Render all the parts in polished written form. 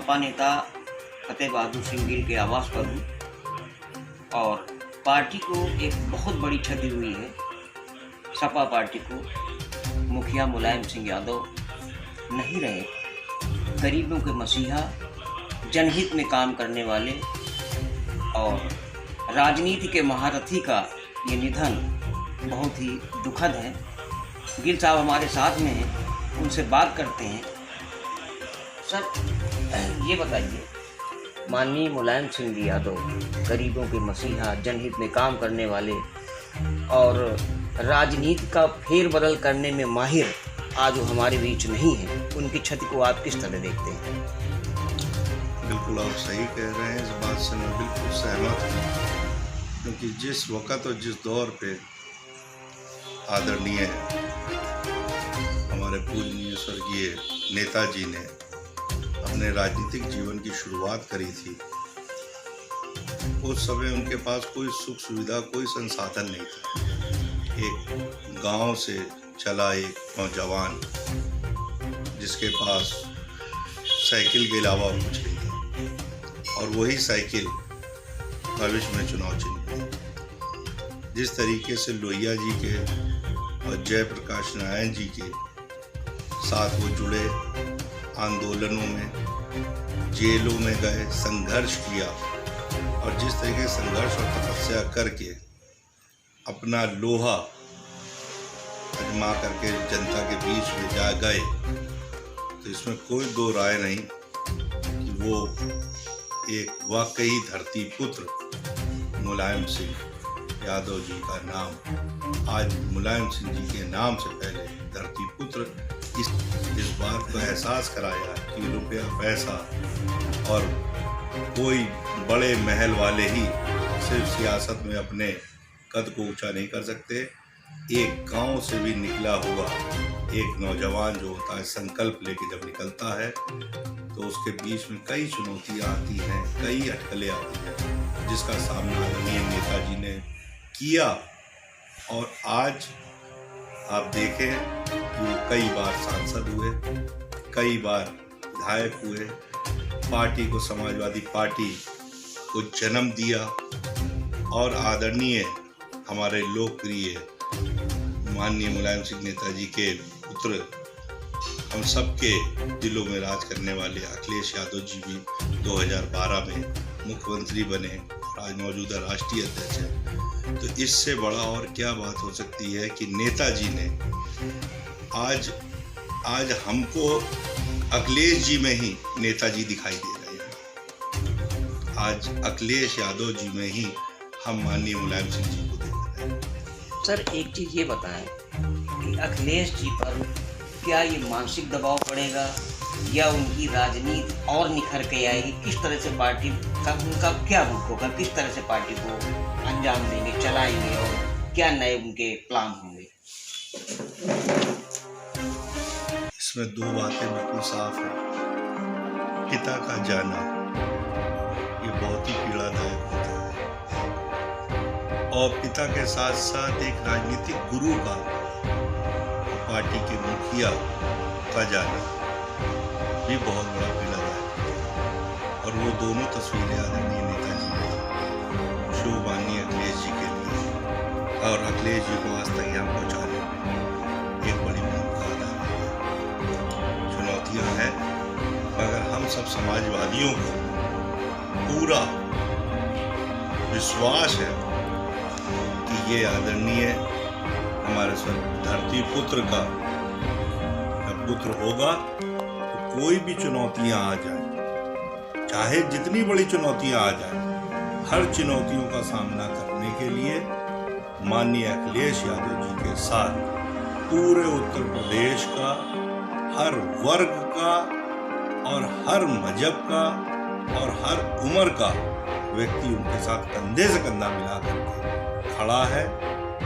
सपा नेता फतेह बहादुर सिंह गिल के आवास पर हूँ और पार्टी को एक बहुत बड़ी क्षति हुई है। सपा पार्टी को मुखिया मुलायम सिंह यादव नहीं रहे। गरीबों के मसीहा, जनहित में काम करने वाले और राजनीति के महारथी का ये निधन बहुत ही दुखद है। गिल साहब हमारे साथ में हैं, उनसे बात करते हैं। सर ये बताइए, माननीय मुलायम सिंह जी यादव गरीबों के मसीहा, जनहित में काम करने वाले और राजनीति का फेरबदल करने में माहिर आज वो हमारे बीच नहीं है। उनकी क्षति को आप किस तरह देखते हैं? बिल्कुल आप सही कह रहे हैं, इस बात से मैं बिल्कुल सहमत हूँ, क्योंकि जिस वक़्त और जिस दौर पे आदरणीय हमारे पूजनीय स्वर्गीय नेताजी ने अपने राजनीतिक जीवन की शुरुआत करी थी, उस समय उनके पास कोई सुख सुविधा, कोई संसाधन नहीं था। एक गांव से चला एक नौजवान जिसके पास साइकिल के अलावा कुछ नहीं था, और वही साइकिल भविष्य में चुनाव चिन्ह है। जिस तरीके से लोहिया जी के और जयप्रकाश नारायण जी के साथ वो जुड़े, आंदोलनों में, जेलों में गए, संघर्ष किया, और जिस तरीके से संघर्ष और तपस्या करके अपना लोहा आजमा करके जनता के बीच में जा गए, तो इसमें कोई दो राय नहीं कि वो एक वाकई धरती पुत्र मुलायम सिंह यादव जी का नाम आज मुलायम सिंह जी के नाम से पहले धरती पुत्र इस बात को एहसास कराया कि रुपया, पैसा और कोई बड़े महल वाले ही सिर्फ सियासत में अपने कद को ऊंचा नहीं कर सकते। एक गांव से भी निकला हुआ एक नौजवान जो होता है, संकल्प लेके जब निकलता है तो उसके बीच में कई चुनौतियां आती हैं, कई अटकलें आती हैं, जिसका सामना आदरणीय नेताजी ने किया। और आज आप देखें कि वो कई बार सांसद हुए, कई बार विधायक हुए, पार्टी को, समाजवादी पार्टी को जन्म दिया, और आदरणीय हमारे लोकप्रिय माननीय मुलायम सिंह नेताजी के पुत्र, हम सबके दिलों में राज करने वाले अखिलेश यादव जी भी 2012 में मुख्यमंत्री बने और आज मौजूदा राष्ट्रीय अध्यक्ष हैं। तो इससे बड़ा और क्या बात हो सकती है कि नेताजी ने आज हमको अखिलेश जी में ही नेताजी दिखाई दे रहे हैं। आज अखिलेश यादव जी में ही हम माननीय मुलायम सिंह जी को देख रहे हैं। सर एक चीज़ ये बताएं कि अखिलेश जी पर क्या ये मानसिक दबाव पड़ेगा या उनकी राजनीति और निखर के आएगी? किस तरह से पार्टी का उनका क्या रुख होगा? किस तरह से पार्टी को अंजाम देंगे, चलाएंगे, और क्या नए उनके प्लान होंगे? इसमें दो बातें बिल्कुल साफ है। पिता का जाना ये बहुत ही पीड़ादायक होता है, और पिता के साथ साथ एक राजनीतिक गुरु का, पार्टी के मुखिया का जाना भी बहुत बड़ा पीड़ादायक है। और वो दोनों तस्वीरें आदरणीय नेताजी ने जो माननीय अखिलेश जी के लिए और अखिलेश जी को आज तक यहाँ पहुँचाने में एक बड़ी भूमिका अदा की है। चुनौतियाँ हैं, मगर हम सब समाजवादियों को पूरा विश्वास है कि ये आदरणीय हमारे धरती पुत्र का पुत्र होगा। तो कोई भी चुनौतियां आ जाए, चाहे जितनी बड़ी चुनौतियां आ जाए, हर चुनौतियों का सामना करने के लिए माननीय अखिलेश यादव जी के साथ पूरे उत्तर प्रदेश का हर वर्ग का और हर मजहब का और हर उम्र का व्यक्ति उनके साथ कंधे से कंधा मिला करके खड़ा है।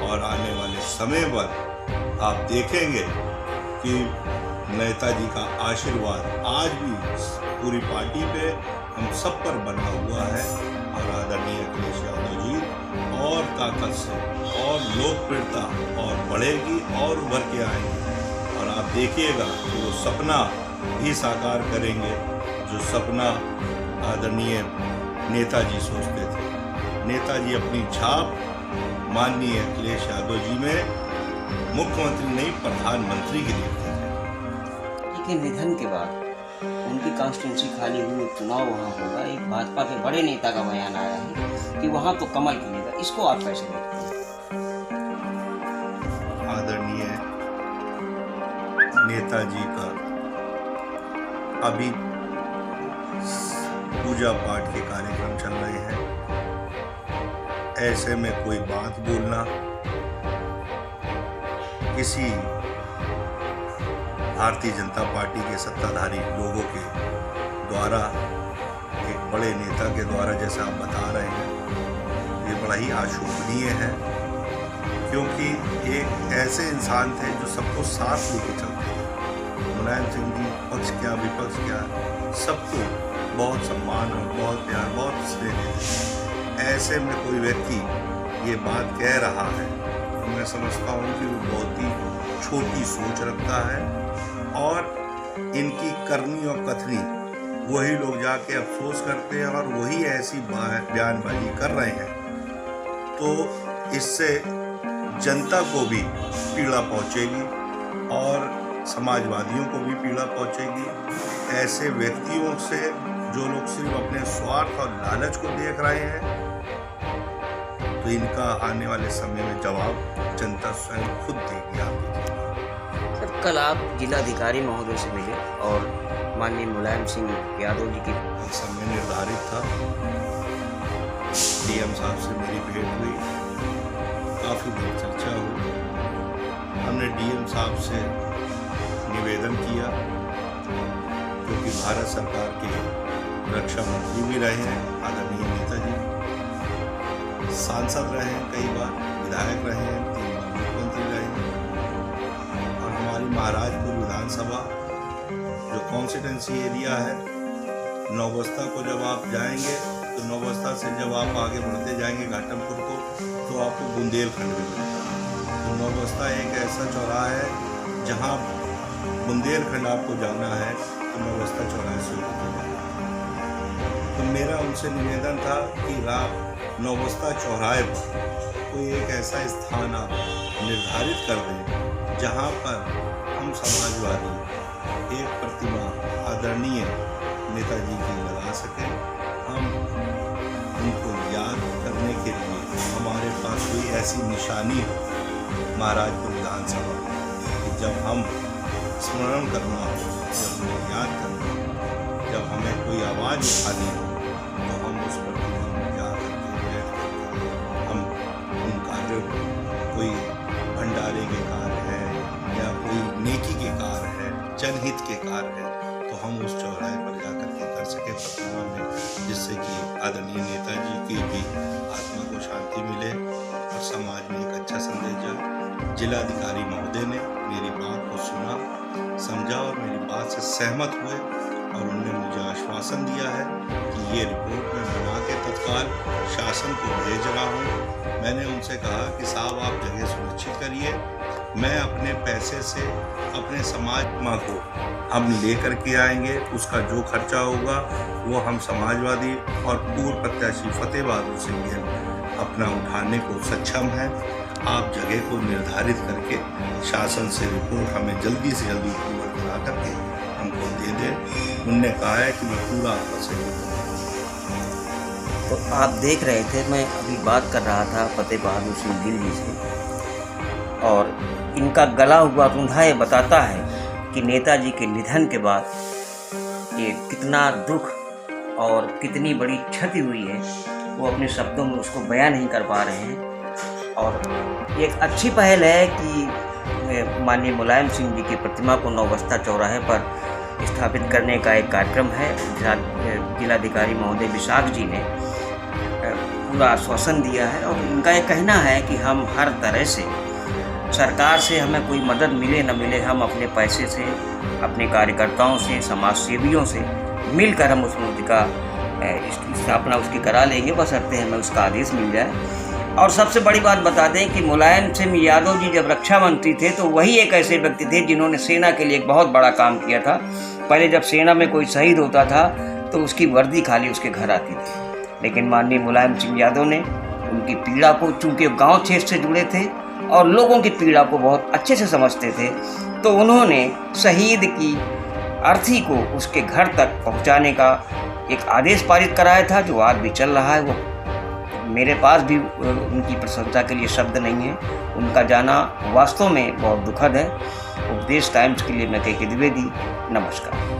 और आने वाले समय पर आप देखेंगे कि नेताजी का आशीर्वाद आज भी पूरी पार्टी पे, हम सब पर बना हुआ है। और आदरणीय अखिलेश यादव जी और ताकत से और लोकप्रियता और बढ़ेगी और उभर के आएंगे, और आप देखिएगा कि वो सपना भी साकार करेंगे जो सपना आदरणीय नेताजी सोचते थे। नेताजी अपनी छाप माननीय अखिलेश यादव जी में मुख्यमंत्री नहीं प्रधानमंत्री के लिए थे। लेकिन निधन के बाद उनकी कॉन्स्टिट्यूंसी खाली हुई, चुनाव वहाँ होगा, एक भाजपा के बड़े नेता का बयान आया है कि वहाँ तो कमल खिलेगा, इसको आप कैसे देखते हैं? आदरणीय नेताजी का अभी पूजा पाठ के कार्यक्रम चल रहे हैं, ऐसे में कोई बात बोलना किसी भारतीय जनता पार्टी के सत्ताधारी लोगों के द्वारा, एक बड़े नेता के द्वारा जैसा आप बता रहे हैं, ये बड़ा ही अशोभनीय है, क्योंकि एक ऐसे इंसान थे जो सबको साथ लेके चलते थे। मुलायम सिंह जी पक्ष क्या विपक्ष क्या सबको बहुत सम्मान और बहुत प्यार बहुत स्नेह देते। ऐसे में कोई व्यक्ति ये बात कह रहा है तो मैं समझता हूँ कि वो बहुत ही छोटी सोच रखता है, और इनकी करनी और कथनी वही लोग जाके अफसोस करते हैं और वही ऐसी बयानबाजी कर रहे हैं, तो इससे जनता को भी पीड़ा पहुंचेगी और समाजवादियों को भी पीड़ा पहुंचेगी। ऐसे व्यक्तियों से जो लोग सिर्फ अपने स्वार्थ और लालच को देख रहे हैं, तो इनका आने वाले समय में जवाब जनता स्वयं खुद देगी। आपको सर, कल आप जिलाधिकारी महोदय से मिले और माननीय मुलायम सिंह यादव जी की समय निर्धारित था, डीएम साहब से मेरी भेंट हुई, काफ़ी देर चर्चा हुई। हमने डीएम साहब से निवेदन किया, क्योंकि भारत सरकार के रक्षा मंत्री भी रहे हैं आदरणीय नेताजी, सांसद रहे हैं, कई बार विधायक रहे हैं, 3 बार मुख्यमंत्री रहे हैं, और हमारी महाराजपुर विधानसभा जो कॉन्स्टिट्यूंसी एरिया है, नौबस्ता को जब आप जाएंगे तो नौबस्ता से जब आप आगे बढ़ते जाएंगे घाटमपुर को, तो आपको बुंदेलखंड भी मिलेगा। तो नौबस्ता एक ऐसा चौराहा है जहाँ बुंदेलखंड आपको जाना है तो नौबस्ता चौराहे से होकर तो मेरा उनसे निवेदन था कि आप नौबस्ता चौराहे पर कोई एक ऐसा स्थान आप निर्धारित कर दें जहाँ पर हम समाजवादी एक प्रतिमा आदरणीय नेताजी की लगा सकें। हम उनको याद करने के लिए हमारे पास कोई ऐसी निशानी हो महाराजपुर विधानसभा कि जब हम स्मरण करना हो, जब हमें याद करना हो, जब हमें कोई आवाज़ उठानी हो, तो हम उस प्रतिमा में जा करके हम उन कार्यों को, कोई भंडारे के कार्य है या कोई नेकी के कार्य है, जनहित के कार्य है, तो हम उस चौराहे पर जा करके कर सके प्रतिमा में, जिससे कि आदरणीय नेताजी की भी आत्मा को शांति मिले और समाज में एक अच्छा संदेश जाए। जिलाधिकारी महोदय ने मेरी बात को सुना, समझा और मेरी बात से सहमत हुए, और उन्होंने मुझे आश्वासन दिया है कि ये रिपोर्ट मैं बना के तत्काल शासन को भेज रहा हूँ। मैंने उनसे कहा कि साहब आप जगह सुनिश्चित करिए, मैं अपने पैसे से अपने समाज को हम लेकर के आएंगे, उसका जो खर्चा होगा वो हम समाजवादी और पूर्व प्रत्याशी फतेह बहादुर सिंह अपना उठाने को सक्षम है। आप जगह को निर्धारित करके शासन से रिपोर्ट हमें जल्दी से जल्दी पूरा करा करके हमको दे दें। उनने कहा है कि मैं पूरा आपका सहयोग करूँगा। तो आप देख रहे थे, मैं अभी बात कर रहा था फतेह बहादुर सिंह गिल जी से, और इनका गला हुआ रूंधा ये बताता है कि नेताजी के निधन के बाद ये कितना दुख और कितनी बड़ी क्षति हुई है, वो अपने शब्दों में उसको बयान नहीं कर पा रहे हैं। और ये एक अच्छी पहल है कि माननीय मुलायम सिंह जी की प्रतिमा को नौबस्ता चौराहे पर स्थापित करने का एक कार्यक्रम है। जिलाधिकारी महोदय विशाख जी ने पूरा आश्वासन दिया है, और इनका ये कहना है कि हम हर तरह से सरकार से हमें कोई मदद मिले न मिले, हम अपने पैसे से, अपने कार्यकर्ताओं से, समाज सेवियों से मिलकर हम उस मूर्ति का स्थापना उसकी करा लेंगे, बशर्ते हमें उसका आदेश मिल जाए। और सबसे बड़ी बात बता दें कि मुलायम सिंह यादव जी जब रक्षा मंत्री थे तो वही एक ऐसे व्यक्ति थे जिन्होंने सेना के लिए एक बहुत बड़ा काम किया था। पहले जब सेना में कोई शहीद होता था तो उसकी वर्दी खाली उसके घर आती थी, लेकिन माननीय मुलायम सिंह यादव ने उनकी पीड़ा को, चूँकि गांव क्षेत्र से जुड़े थे और लोगों की पीड़ा को बहुत अच्छे से समझते थे, तो उन्होंने शहीद की अर्थी को उसके घर तक पहुंचाने का एक आदेश पारित कराया था, जो आज भी चल रहा है। वो मेरे पास भी उनकी प्रशंसा के लिए शब्द नहीं है। उनका जाना वास्तव में बहुत दुखद है। उपदेश टाइम्स के लिए मैं के द्विवेदी, नमस्कार।